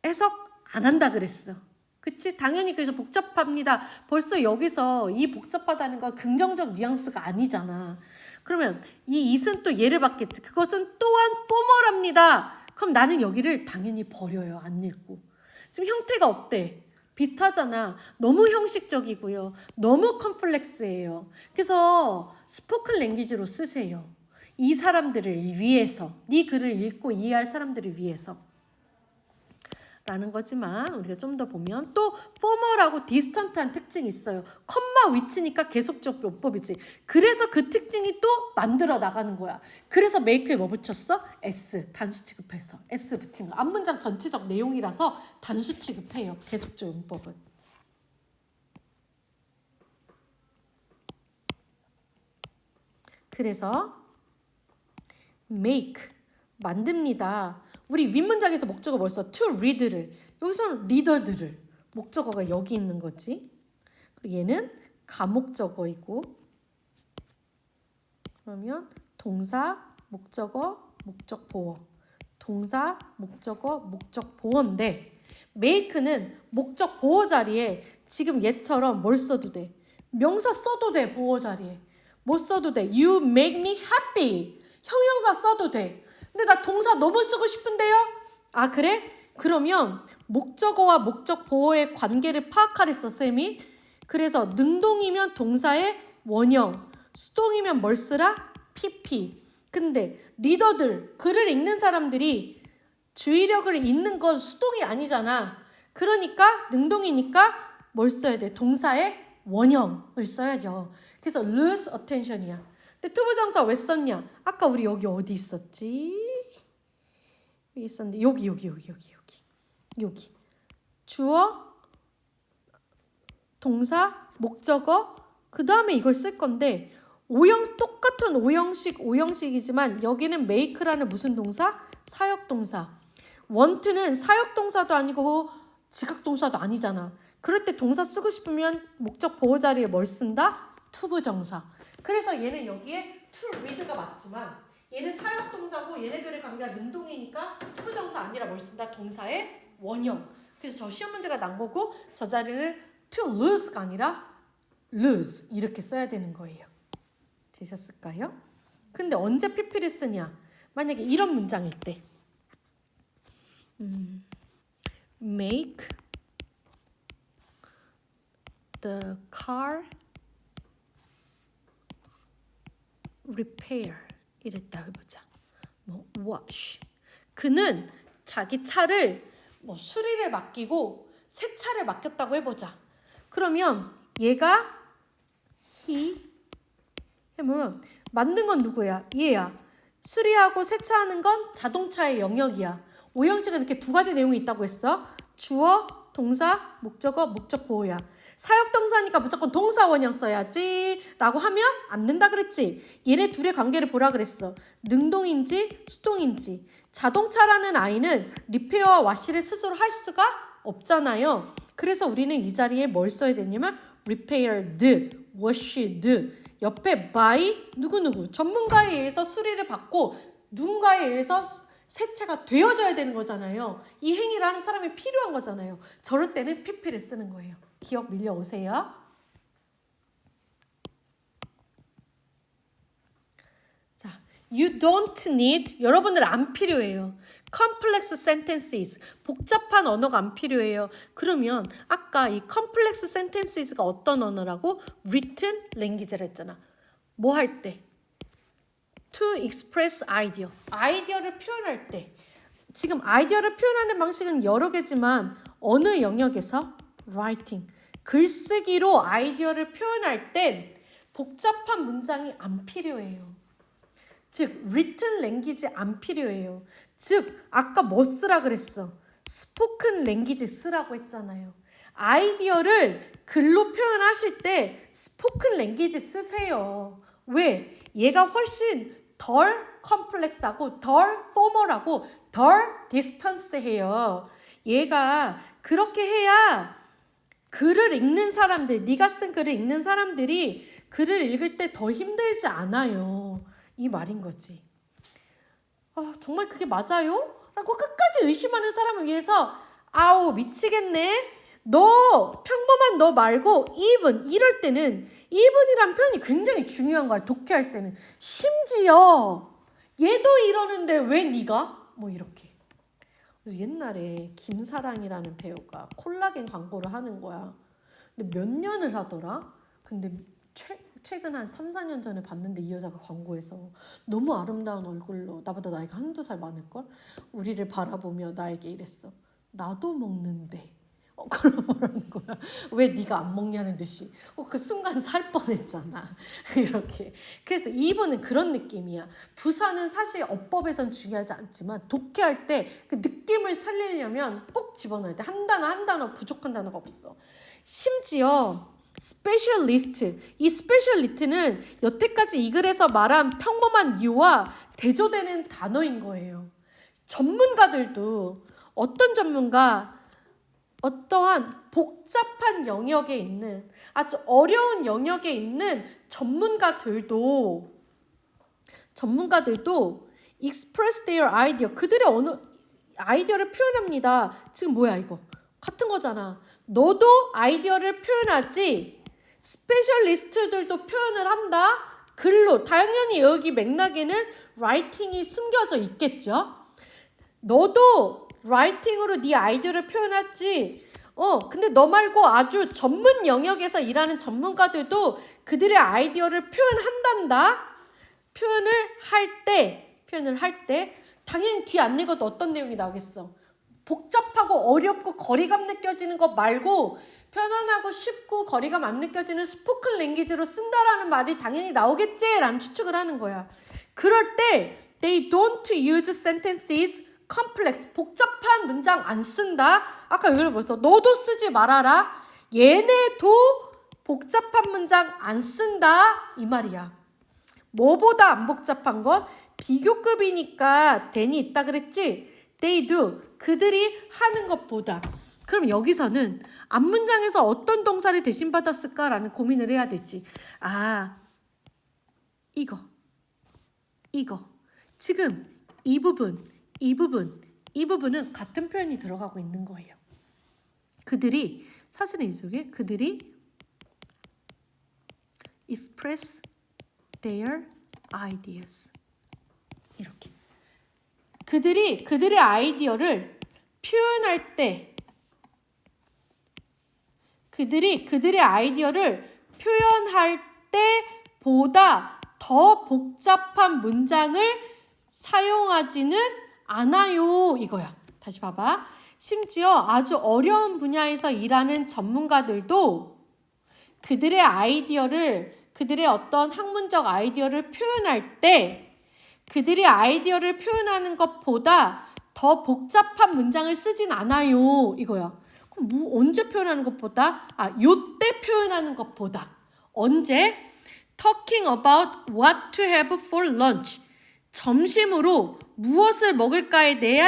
해석 안 한다 그랬어. 그치? 당연히 그래서 복잡합니다. 벌써 여기서 이 복잡하다는 건 긍정적 뉘앙스가 아니잖아. 그러면 이 it은 또 얘를 받겠지. 그것은 또한 formal합니다. 그럼 나는 여기를 당연히 버려요. 안 읽고. 지금 형태가 어때? 비슷하잖아. 너무 형식적이고요. 너무 컴플렉스해요. 그래서 스포큰 랭귀지로 쓰세요. 이 사람들을 위해서, 네 글을 읽고 이해할 사람들을 위해서 라는 거지만 우리가 좀 더 보면 또 formal하고 distant한 특징이 있어요. 컴마 위치니까 계속적 용법이지. 그래서 그 특징이 또 만들어 나가는 거야. 그래서 make에 뭐 붙였어? s 단수 취급해서 s 붙인 거. 앞문장 전체적 내용이라서 단수 취급해요. 계속적 용법은. 그래서 make 만듭니다. 우리 윗문장에서 목적어 벌써 to read를, 여기서는 리더들을, 목적어가 여기 있는 거지. 그리고 얘는 가목적어이고, 그러면 동사, 목적어, 목적보어, 동사, 목적어, 목적보어인데 make는 목적보어 자리에 지금 얘처럼 뭘 써도 돼? 명사 써도 돼. 보어 자리에 뭐 써도 돼? You make me happy. 형용사 써도 돼. 근데 나 동사 너무 쓰고 싶은데요? 아 그래? 그러면 목적어와 목적보어의 관계를 파악하랬어 쌤이. 그래서 능동이면 동사의 원형, 수동이면 뭘 쓰라? PP. 근데 리더들, 글을 읽는 사람들이 주의력을 잇는 건 수동이 아니잖아. 그러니까 능동이니까 뭘 써야 돼? 동사의 원형을 써야죠. 그래서 lose attention이야. 근데 투부정사 왜 썼냐? 아까 우리 여기 어디 있었지? 여기 있었는데 여기 주어, 동사, 목적어 그 다음에 이걸 쓸 건데 똑같은 오형식이지만 여기는 make라는 무슨 동사? 사역동사. want는 사역동사도 아니고 지각동사도 아니잖아. 그럴 때 동사 쓰고 싶으면 목적 보호 자리에 뭘 쓴다? 투부정사. 그래서 얘는 여기에 to read가 맞지만 얘는 사역동사고 얘네들의 관계가 능동이니까 투부정사 아니라 뭘 쓴다? 동사의 원형. 그래서 저 시험 문제가 난 거고 저 자리는 to lose가 아니라 lose 이렇게 써야 되는 거예요. 되셨을까요? 근데 언제 PP를 쓰냐? 만약에 이런 문장일 때 make the car repair 이랬다 해보자. 뭐 wash. 그는 자기 차를 뭐 수리를 맡기고 새 차를 맡겼다고 해보자. 그러면 얘가 he 해보면 만든 건 누구야? 얘야. 수리하고 세차하는 건 자동차의 영역이야. 오형식은 이렇게 두 가지 내용이 있다고 했어. 주어, 동사, 목적어, 목적보호야. 사역동사니까 무조건 동사 원형 써야지 라고 하면 안 된다 그랬지. 얘네 둘의 관계를 보라 그랬어. 능동인지 수동인지. 자동차라는 아이는 리페어와 와시를 스스로 할 수가 없잖아요. 그래서 우리는 이 자리에 뭘 써야 되냐면 repaired, washed. 옆에 by 누구누구 전문가에 의해서 수리를 받고 누군가에 의해서 세차가 되어져야 되는 거잖아요. 이 행위를 하는 사람이 필요한 거잖아요. 저럴 때는 PP를 쓰는 거예요. 기억 밀려오세요. 자, you don't need 여러분들 안 필요해요. complex sentences 복잡한 언어가 안 필요해요. 그러면 아까 이 complex sentences가 어떤 언어라고? written language를 했잖아. 뭐 할 때? to express idea. 아이디어를 표현할 때. 지금 아이디어를 표현하는 방식은 여러 개지만 어느 영역에서? writing. 글쓰기로 아이디어를 표현할 땐 복잡한 문장이 안 필요해요. 즉 written language 안 필요해요. 즉 아까 뭐 쓰라 그랬어? spoken language 쓰라고 했잖아요. 아이디어를 글로 표현하실 때 spoken language 쓰세요. 왜? 얘가 훨씬 덜 컴플렉스하고 덜 포멀하고 덜 디스턴스해요. 얘가 그렇게 해야 글을 읽는 사람들, 네가 쓴 글을 읽는 사람들이 글을 읽을 때 더 힘들지 않아요. 이 말인 거지. 정말 그게 맞아요? 라고 끝까지 의심하는 사람을 위해서 아우 미치겠네. 평범한 너 말고 even 이럴 때는 even이란 표현이 굉장히 중요한 거야. 독해할 때는. 심지어 얘도 이러는데 왜 네가? 뭐 이렇게. 옛날에 김사랑이라는 배우가 콜라겐 광고를 하는 거야. 근데 몇 년을 하더라? 근데 최근 한 3, 4년 전에 봤는데 이 여자가 광고에서 너무 아름다운 얼굴로 나보다 나이가 한두 살 많을걸? 우리를 바라보며 나에게 이랬어. 나도 먹는데. 그럼 뭐라는 거야? 왜 네가 안 먹냐는 듯이. 그 순간 살 뻔했잖아. 이렇게. 그래서 2번은 그런 느낌이야. 부사는 사실 어법에선 중요하지 않지만 독해할 때 그 느낌을 살리려면 꼭 집어넣어야 돼. 한 단어 부족한 단어가 없어. 심지어 스페셜리스트. 이 스페셜리스트는 여태까지 이 글에서 말한 평범한 you와 대조되는 단어인 거예요. 전문가들도 어떤 전문가 어떠한 복잡한 영역에 있는 아주 어려운 영역에 있는 전문가들도 express their idea 그들의 아이디어를 표현합니다. 지금 뭐야 이거? 같은 거잖아. 너도 아이디어를 표현하지 스페셜리스트들도 표현을 한다. 글로 당연히 여기 맥락에는 라이팅이 숨겨져 있겠죠. 너도 라이팅으로 네 아이디어를 표현하지. 근데 너 말고 아주 전문 영역에서 일하는 전문가들도 그들의 아이디어를 표현한단다. 표현을 할 때 당연히 뒤 안 읽어도 어떤 내용이 나오겠어. 복잡하고 어렵고 거리감 느껴지는 것 말고 편안하고 쉽고 거리감 안 느껴지는 스포큰 랭귀지로 쓴다라는 말이 당연히 나오겠지라는 추측을 하는 거야. 그럴 때 they don't use sentences complex 복잡한 문장 안 쓴다. 아까 여기를 벌써 너도 쓰지 말아라. 얘네도 복잡한 문장 안 쓴다 이 말이야. 뭐보다 안 복잡한 건 비교급이니까 then이 있다 그랬지. They do 그들이 하는 것보다. 그럼 여기서는 앞문장에서 어떤 동사를 대신 받았을까라는 고민을 해야 되지. 이거 지금 이 부분은 같은 표현이 들어가고 있는 거예요. 그들이 사실은 이 속에 그들이 express their ideas 이렇게 그들의 아이디어를 표현할 때 그들의 아이디어를 표현할 때보다 더 복잡한 문장을 사용하지는 않아요 이거야. 다시 봐봐. 심지어 아주 어려운 분야에서 일하는 전문가들도 그들의 어떤 학문적 아이디어를 표현할 때 그들의 아이디어를 표현하는 것보다 더 복잡한 문장을 쓰진 않아요 이거야. 그럼 언제 표현하는 것보다? 요때 표현하는 것보다. 언제? Talking about what to have for lunch. 점심으로 무엇을 먹을까에 대해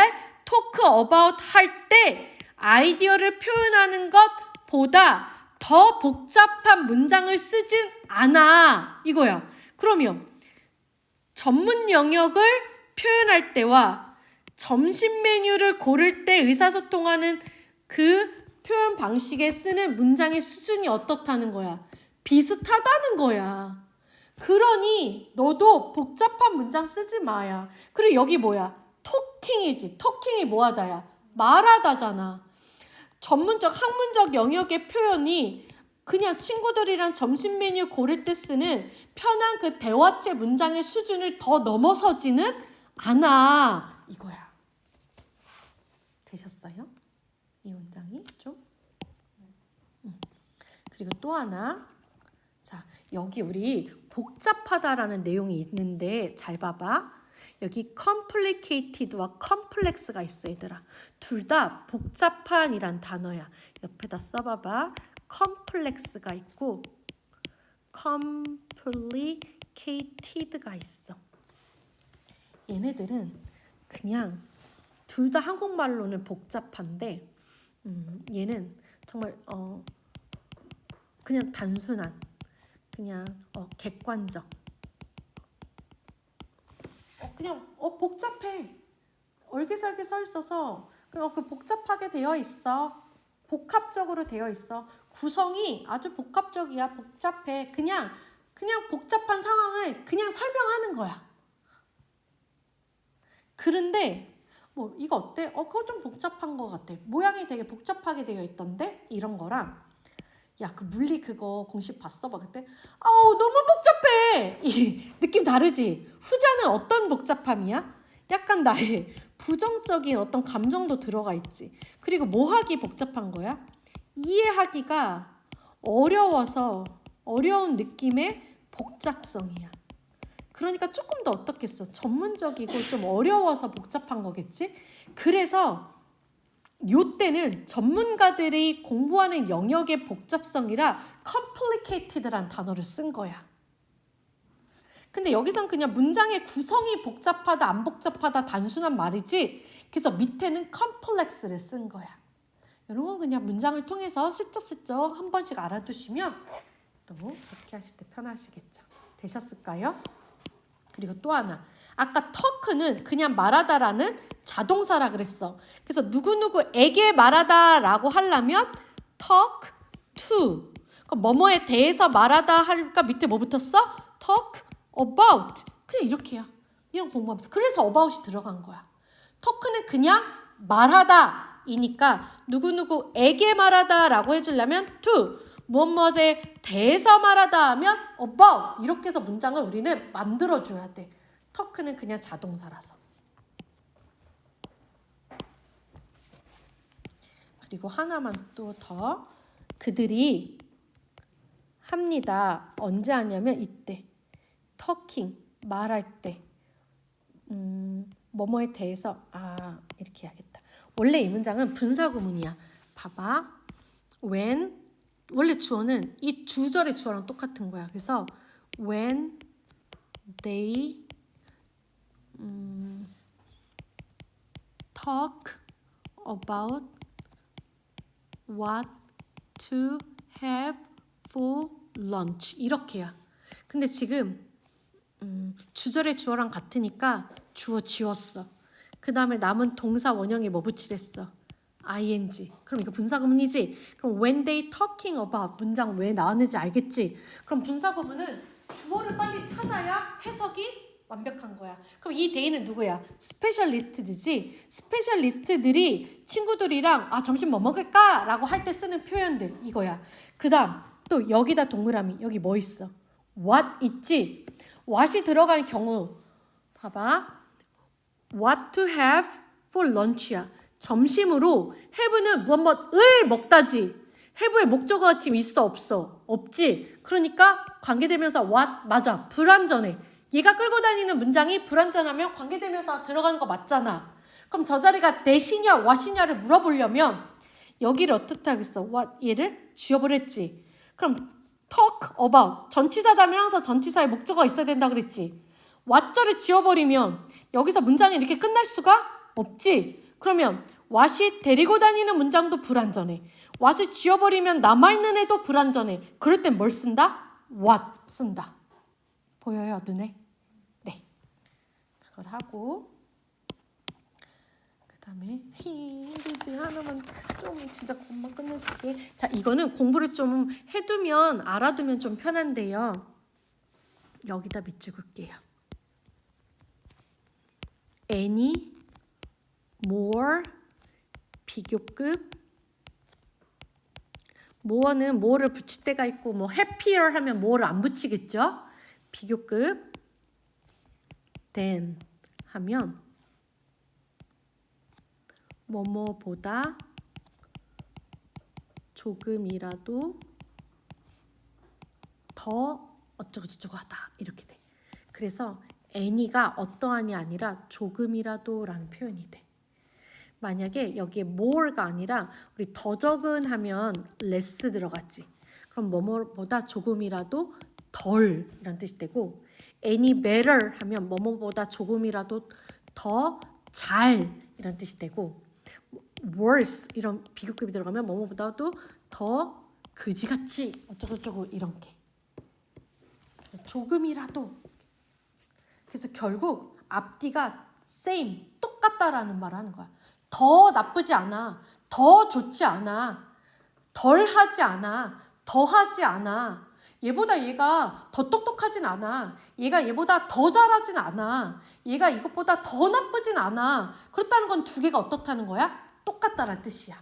talk about 할 때 아이디어를 표현하는 것보다 더 복잡한 문장을 쓰진 않아 이거야. 그러면 전문 영역을 표현할 때와 점심 메뉴를 고를 때 의사소통하는 그 표현 방식에 쓰는 문장의 수준이 어떻다는 거야? 비슷하다는 거야. 그러니 너도 복잡한 문장 쓰지 마야. 그리고 여기 뭐야? 토킹이지. 토킹이 뭐하다야? 말하다잖아. 학문적 영역의 표현이 그냥 친구들이랑 점심 메뉴 고를 때 쓰는 편한 그 대화체 문장의 수준을 더 넘어서지는 않아. 이거야. 되셨어요? 이 문장이 좀? 그리고 또 하나. 자, 여기 우리 복잡하다라는 내용이 있는데 잘 봐봐. 여기 complicated와 complex가 있어 얘들아. 둘 다 복잡한이란 단어야. 옆에다 써봐봐. complex가 있고 complicated가 있어. 얘네들은 그냥 둘 다 한국말로는 복잡한데 얘는 정말 그냥 단순한 그냥 객관적 그냥 복잡해. 얼개설개 서 있어서 그냥 복잡하게 되어 있어. 복합적으로 되어 있어. 구성이 아주 복합적이야. 복잡해. 그냥 복잡한 상황을 그냥 설명하는 거야. 그런데 뭐 이거 어때? 그거 좀 복잡한 것 같아. 모양이 되게 복잡하게 되어 있던데? 이런 거랑 야, 그 물리 그거 공식 봤어? 봐. 그때 너무 복잡해. 이 느낌 다르지? 후자는 어떤 복잡함이야? 약간 나의 부정적인 어떤 감정도 들어가 있지. 그리고 뭐 하기 복잡한 거야? 이해하기가 어려워서 어려운 느낌의 복잡성이야. 그러니까 조금 더 어떻겠어? 전문적이고 좀 어려워서 복잡한 거겠지? 그래서 요때는 전문가들이 공부하는 영역의 복잡성이라 complicated란 단어를 쓴 거야. 근데 여기선 그냥 문장의 구성이 복잡하다 안 복잡하다 단순한 말이지. 그래서 밑에는 complex를 쓴 거야. 여러분 그냥 문장을 통해서 슬쩍슬쩍 한 번씩 알아두시면 또 그렇게 하실 때 편하시겠죠. 되셨을까요? 그리고 또 하나. 아까 talk는 그냥 말하다라는 자동사라 그랬어. 그래서 누구누구에게 말하다라고 하려면 talk to. 그럼 뭐뭐에 대해서 말하다 하니까 밑에 뭐 붙었어? talk about. 그냥 이렇게야. 이런 공부하면서. 그래서 about이 들어간 거야. talk는 그냥 말하다 이니까 누구누구에게 말하다라고 해주려면 to. 무엇무엇에 대해서 말하다 하면 about. 이렇게 해서 문장을 우리는 만들어줘야 돼. talk는 그냥 자동사라서. 그리고 하나만 또 더. 그들이 합니다. 언제 하냐면 이때. talking, 말할 때. 뭐뭐에 대해서 이렇게 해야겠다. 원래 이 문장은 분사구문이야. 봐봐. when 원래 주어는 이 주절의 주어랑 똑같은 거야. 그래서 when they talk about what to have for lunch 이렇게야. 근데 지금 주절의 주어랑 같으니까 주어 지웠어. 그 다음에 남은 동사 원형에 뭐 붙이랬어? ing. 그럼 이거 분사구문이지? 그럼 when they talking about 문장 왜 나왔는지 알겠지? 그럼 분사구문은 주어를 빨리 찾아야 해석이 완벽한 거야. 그럼 이 they는 누구야? 스페셜리스트들이지? 스페셜리스트들이 친구들이랑 점심 뭐 먹을까? 라고 할 때 쓰는 표현들 이거야. 그 다음 또 여기다 동그라미 여기 뭐 있어? what 있지? what이 들어갈 경우 봐봐. what to have for lunch야. 점심으로 have는 무엇을 먹다지. have의 목적어가 지금 있어 없어? 없지. 그러니까 관계대명사 what 맞아. 불완전해. 얘가 끌고 다니는 문장이 불완전하면 관계대명사 들어가는 거 맞잖아. 그럼 저 자리가 that이냐 what이냐를 물어보려면 여기를 어떻게 하겠어? what 얘를 지워버렸지. 그럼 talk about 전치사다면 항상 전치사의 목적어가 있어야 된다 그랬지. what절을 지워버리면 여기서 문장이 이렇게 끝날 수가 없지. 그러면 what이 데리고 다니는 문장도 불완전해. what을 지워버리면 남아있는 애도 불완전해. 그럴 땐 뭘 쓴다? what 쓴다. 보여요 눈에? 네. 그걸 하고 그 다음에 힘들지 하나만 좀 진짜 금방 끝내줄게. 자 이거는 공부를 좀 해두면 알아두면 좀 편한데요. 여기다 밑줄 긋게요. any, more, 비교급. more는 more를 붙일 때가 있고 뭐 happier 하면 more를 안 붙이겠죠. 비교급 than 하면 뭐뭐보다 조금이라도 더 어쩌고저쩌고 하다 이렇게 돼. 그래서 any가 어떠하니 아니라 조금이라도 라는 표현이 돼. 만약에 여기에 more가 아니라 우리 더 적은 하면 less 들어갔지. 그럼 뭐뭐보다 조금이라도 덜 이런 뜻이 되고 any better 하면 뭐뭐보다 조금이라도 더 잘 이런 뜻이 되고 worse 이런 비교급이 들어가면 뭐뭐보다도 더 그지같이 어쩌고저쩌고 이런 게. 그래서 조금이라도. 그래서 결국 앞뒤가 same 똑같다라는 말을 하는 거야. 더 나쁘지 않아. 더 좋지 않아. 덜 하지 않아. 더 하지 않아. 얘보다 얘가 더 똑똑하진 않아. 얘보다 더 잘하진 않아. 얘가 이것보다 더 나쁘진 않아. 그렇다는 건 두 개가 어떻다는 거야? 똑같다라는 뜻이야.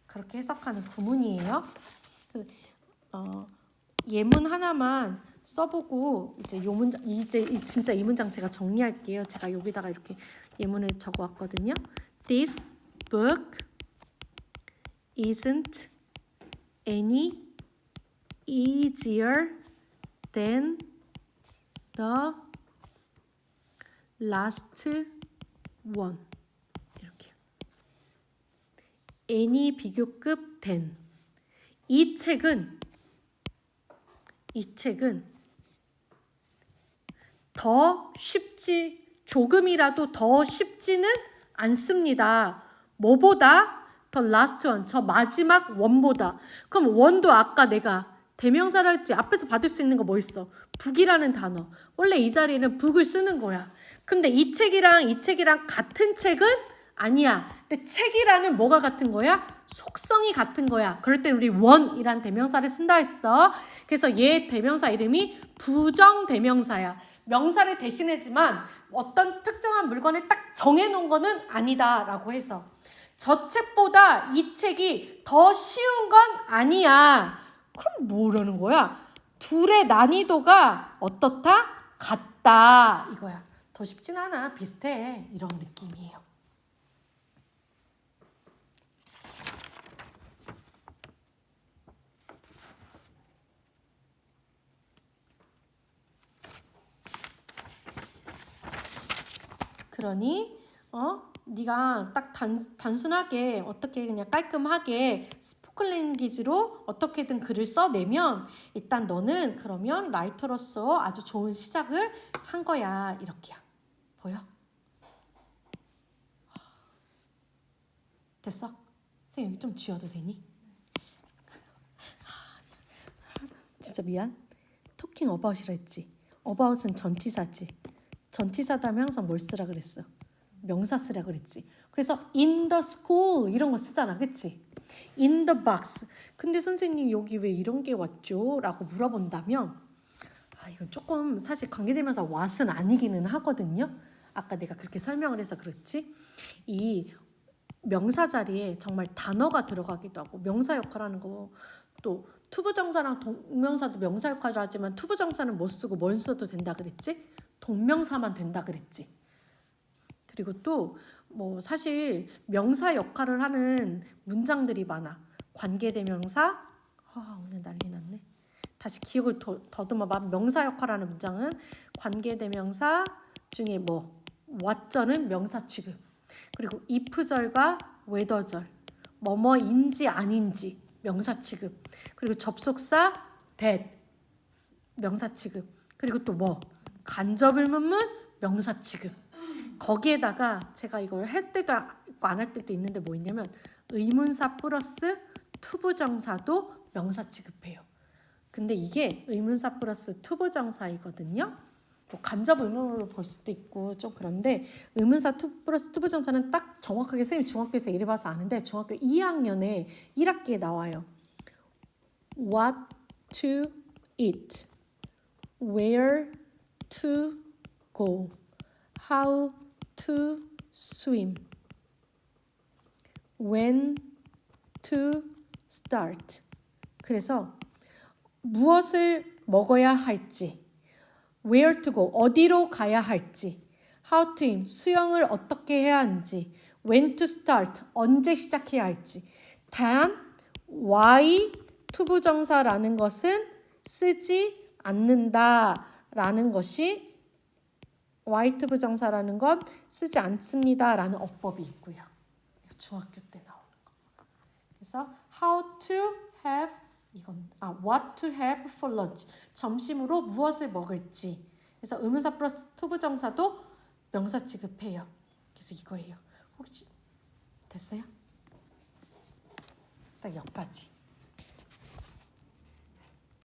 그렇게 해석하는 구문이에요. 예문 하나만 써보고 이제 요 문장 진짜 이 문장 제가 정리할게요. 제가 여기다가 이렇게 예문을 적어왔거든요. This book isn't any easier than the last one. 이렇게. any 비교급 than. 이 책은 더 쉽지, 조금이라도 더 쉽지는 않습니다. 뭐보다? The last one, 저 마지막 원보다. 그럼 원도 아까 내가 대명사를 했지. 앞에서 받을 수 있는 거 뭐 있어? 북이라는 단어. 원래 이 자리에는 북을 쓰는 거야. 근데 이 책이랑 같은 책은 아니야. 근데 책이라는 뭐가 같은 거야? 속성이 같은 거야. 그럴 때 우리 원이란 대명사를 쓴다 했어. 그래서 얘 대명사 이름이 부정 대명사야. 명사를 대신하지만 어떤 특정한 물건을 딱 정해놓은 거는 아니다라고 해서 저 책보다 이 책이 더 쉬운 건 아니야. 그럼 뭐라는 거야? 둘의 난이도가 어떻다? 같다 이거야. 더 쉽진 않아. 비슷해. 이런 느낌이에요. 그러니 네가 딱 단순하게 어떻게 그냥 깔끔하게 스포큰 랭귀지로 어떻게든 글을 써내면 일단 너는 그러면 라이터로서 아주 좋은 시작을 한 거야. 이렇게야. 보여? 됐어? 선생님 여기 좀 지워도 되니? 진짜 미안. 토킹 어바웃이라 했지. 어바웃은 전치사지. 전치사다면 항상 뭘 쓰라 그랬어? 명사 쓰라 그랬지. 그래서 in the school 이런 거 쓰잖아. 그치? in the box. 근데 선생님 여기 왜 이런 게 왔죠? 라고 물어본다면 이건 조금 사실 관계대명사 what은 아니기는 하거든요. 아까 내가 그렇게 설명을 해서 그렇지. 이 명사 자리에 정말 단어가 들어가기도 하고 명사 역할하는 거 또 투부정사랑 동명사도 명사 역할을 하지만 투부정사는 못 쓰고 뭘 써도 된다 그랬지? 동명사만 된다 그랬지. 그리고 또 뭐 사실 명사 역할을 하는 문장들이 많아. 관계대명사 오늘 난리 났네. 다시 기억을 더듬어봐. 명사 역할하는 문장은 관계대명사 중에 뭐 what절은 명사 취급. 그리고 if절과 whether절 뭐뭐인지 아닌지 명사 취급. 그리고 접속사 that 명사 취급. 그리고 또 뭐 간접의문문 명사 취급. 거기에다가 제가 이걸 할 때도 있고 안 할 때도 있는데 뭐 있냐면 의문사 플러스 투부정사도 명사 취급해요. 근데 이게 의문사 플러스 투부정사이거든요. 뭐 간접 의문으로 볼 수도 있고 좀 그런데 의문사 플러스 투부정사는 딱 정확하게 선생님 중학교에서 이래봐서 아는데 중학교 2학년에 1학기에 나와요. What to eat, where to go, how to swim, when to start. 그래서 무엇을 먹어야 할지, where to go, 어디로 가야 할지, how to swim, 수영을 어떻게 해야 하는지, when to start, 언제 시작해야 할지. 단 why 투부정사라는 것은 쓰지 않는다라는 것이 why 투부정사라는 건 쓰지 않습니다라는 어법이 있고요. 중학교 때 나오는 거. 그래서 how to have what to have for lunch. 점심으로 무엇을 먹을지. 그래서 의문사 플러스 투부정사도 명사 취급해요. 그래서 이거예요. 혹시 됐어요? 딱 여기까지.